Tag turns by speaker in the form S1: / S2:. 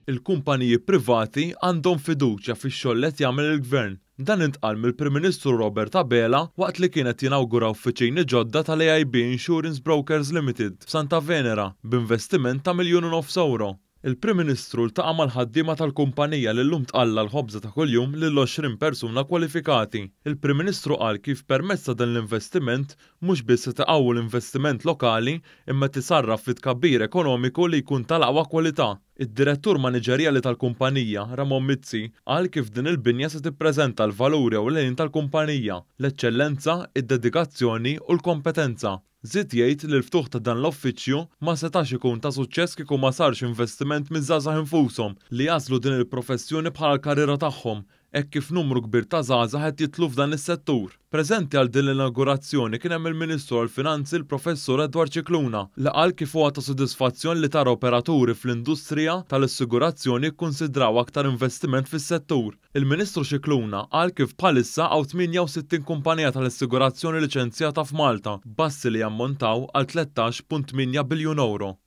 S1: Il-kumpaniji privati għandhom fiduċja fix-xogħol li qed jagħmel il-Gvern. Dan intqal mill-Prim Ministru Robert Abela waqt li kienet jinawgura uffiċini ġodda tal-AIB Insurance Brokers Limited f'Santa Venera b'investiment ta' €1,500,000. Il-Prim Ministru ltaqa' mal-ħaddiema tal-kumpanija li llum tqalla l-ħobża ta' kuljum lil 20 persuna kwalifikati. Il-Prim Ministru qal kif permezz ta' dan l-investiment mhux biss se taqgħu l-investiment lokali imma tisarraf fi tkabbir ekonomiku li jkun tal-aqwa kwalità. Id-direttur maniġerjali tal-kumpanija, Ramon Mizzi, qal kif din il-binja se tippreżenta l-valuri ewlenin tal-kumpanija, l-eċċellenza, id-dedikazzjoni u l-kompetenza. Żied jgħid li l-ftuħ ta' dan l-uffiċċju ma setax ikun ta' suċċess kieku ma sarx investiment miż-żgħażagħ infushom li jażlu din il-professjoni bħala l-karriera tagħhom, hekk kif numru kbir ta' żgħażagħ qed jitlu f'dan is-settur. Preżenti għal din l-inaugurazzjoni kien hemm il-Ministru għall-Finanzi l-Professur Edward Cicluna li qal kif huwa ta' sodisfazzjon li tara operaturi fl-industrija tal-assigurazzjoni jikkunsidraw aktar investiment fis-settur. Il-Ministru Cicluna qal kif bħalissa hawn 68 kumpanija tal-assigurazzjoni liċenzjata f'Malta, bassi li jammontaw għal €13.8 biljun.